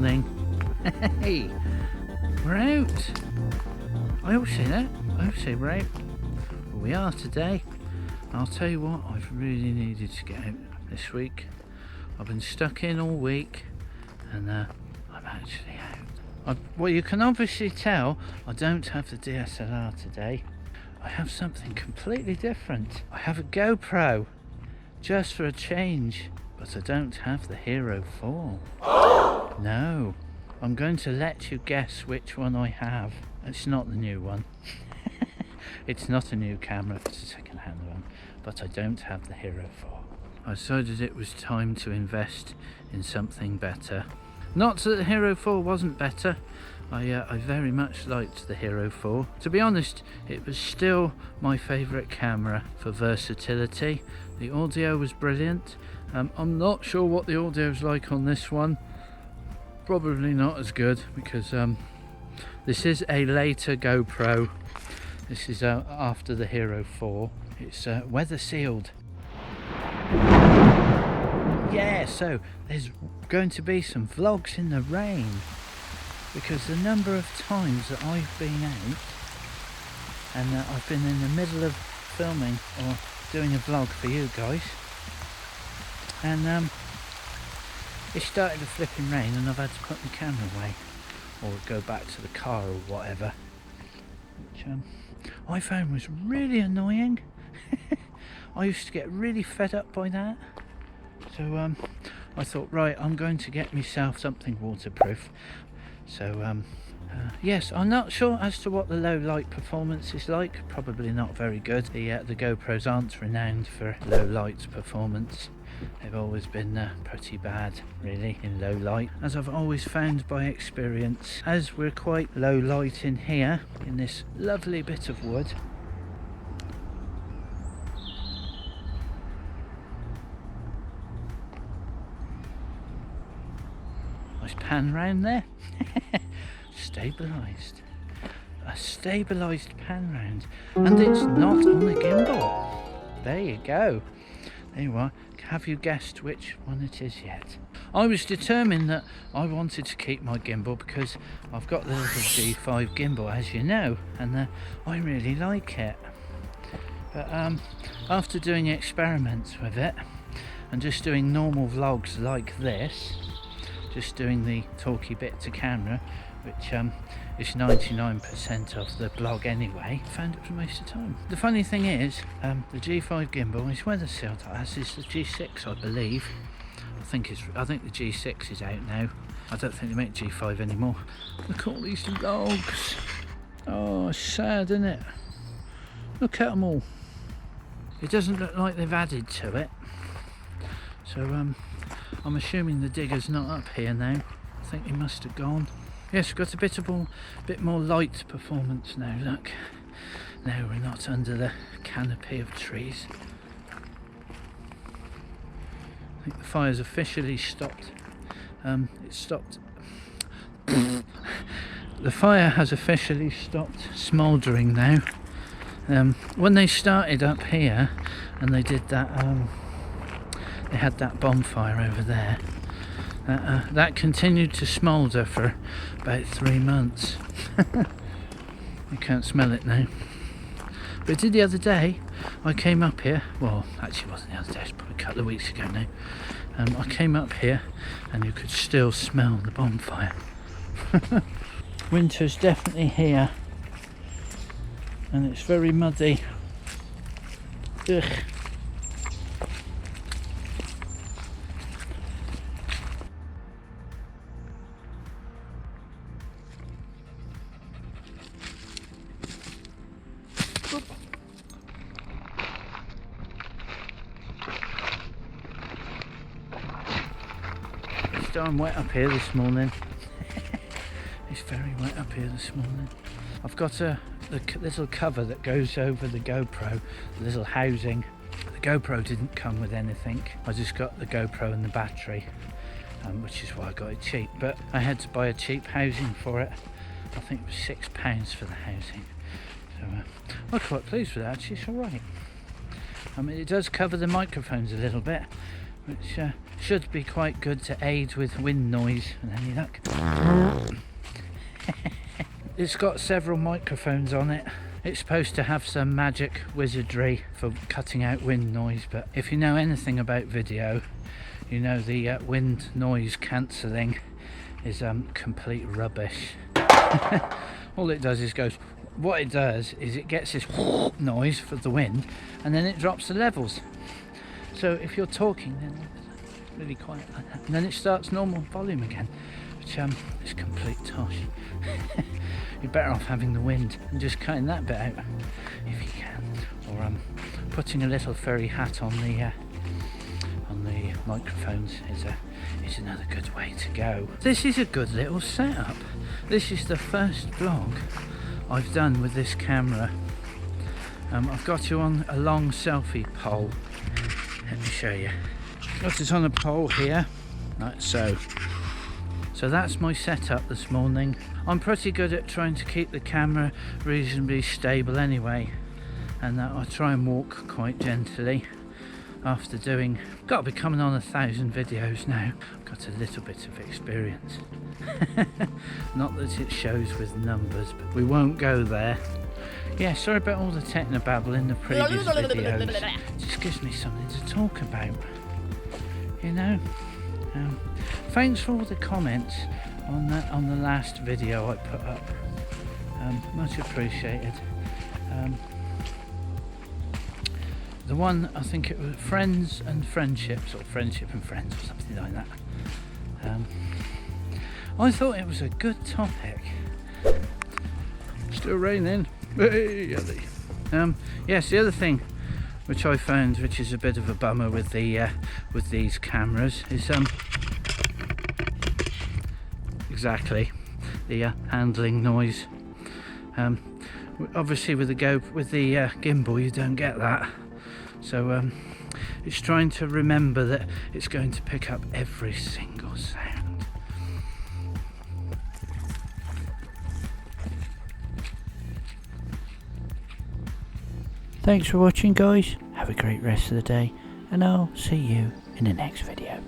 morning. Hey, we're out. I always say that. I always say we're out. Well, we are today. I'll tell you what, I've really needed to get out this week. I've been stuck in all week, and I'm actually out. Well, you can obviously tell I don't have the DSLR today. I have something completely different. I have a GoPro, just for a change, but I don't have the Hero 4. No, I'm going to let you guess which one I have. It's not the new one. It's not a new camera, it's a second-hand one, but I don't have the Hero 4. I decided it was time to invest in something better. Not that the Hero 4 wasn't better. I very much liked the Hero 4. To be honest, it was still my favourite camera for versatility. The audio was brilliant. I'm not sure what the audio is like on this one. Probably not as good, because this is a later GoPro. This is after the Hero 4. It's weather sealed. Yeah, so there's going to be some vlogs in the rain, because the number of times that I've been out and I've been in the middle of filming or doing a vlog for you guys, and it started to flipping rain and I've had to put my camera away or go back to the car or whatever, which I found was really annoying. I used to get really fed up by that. So I thought, right, I'm going to get myself something waterproof. So yes, I'm not sure as to what the low light performance is like. Probably not very good. The GoPros aren't renowned for low light performance. They've always been pretty bad, really, in low light, as I've always found by experience. As we're quite low light in here, in this lovely bit of wood, nice pan round there. Stabilised. A stabilised pan round. And it's not on the gimbal. There you go. There you are. Have you guessed which one it is yet? I was determined that I wanted to keep my gimbal because I've got the little G5 gimbal, as you know, and I really like it. But after doing experiments with it and just doing normal vlogs like this, just doing the talky bit to camera, which is 99% of the blog anyway, found it was a waste of time. The funny thing is, the G5 gimbal is weather sealed, as is the G6, I believe. I think the G6 is out now. I don't think they make G5 anymore. Look at all these logs. Oh, it's sad, isn't it? Look at them all. It doesn't look like they've added to it. So I'm assuming the digger's not up here now. I think he must have gone. Yes, we've got a bit more light performance now, look. Now we're not under the canopy of trees. I think the fire's officially stopped. It stopped. The fire has officially stopped smouldering now. When they started up here and they did that, they had that bonfire over there. That continued to smoulder for about 3 months. You can't smell it now. But it did the other day. I came up here, well, actually it wasn't the other day, it's probably a couple of weeks ago now. I came up here and you could still smell the bonfire. Winter's definitely here and it's very muddy. Ugh. It's darn wet up here this morning. It's very wet up here this morning. I've got the little cover that goes over the GoPro, the little housing. The GoPro didn't come with anything. I just got the GoPro and the battery, which is why I got it cheap. But I had to buy a cheap housing for it. I think it was £6 for the housing. So I'm quite pleased with that, actually. It's alright. I mean, it does cover the microphones a little bit, which should be quite good to aid with wind noise and any luck. It's got several microphones on it. It's supposed to have some magic wizardry for cutting out wind noise, but if you know anything about video, you know the wind noise cancelling is complete rubbish. All it does is goes, what it does is it gets this noise for the wind and then it drops the levels. So if you're talking, then it's really quiet like that, and then it starts normal volume again, which is complete tosh. You're better off having the wind and just cutting that bit out if you can, or putting a little furry hat on the microphones is another good way to go. This is a good little setup. This is the first vlog I've done with this camera. I've got you on a long selfie pole. Let me show you. Got it on a pole here, like so. So that's my setup this morning. I'm pretty good at trying to keep the camera reasonably stable anyway, and I try and walk quite gently after doing, got to be coming on 1,000 videos now. I've got a little bit of experience. Not that it shows with numbers, but we won't go there. Yeah, sorry about all the technobabble in the previous videos. It just gives me something to talk about, you know. Thanks for all the comments on the last video I put up. Much appreciated. The one, I think it was friends and friendships, or friendship and friends, or something like that. I thought it was a good topic. Still raining. Yes, the other thing which I found, which is a bit of a bummer with the with these cameras, is exactly the handling noise. Obviously with the gimbal you don't get that, so it's trying to remember that it's going to pick up every single sound. Thanks for watching, guys. Have a great rest of the day, and I'll see you in the next video.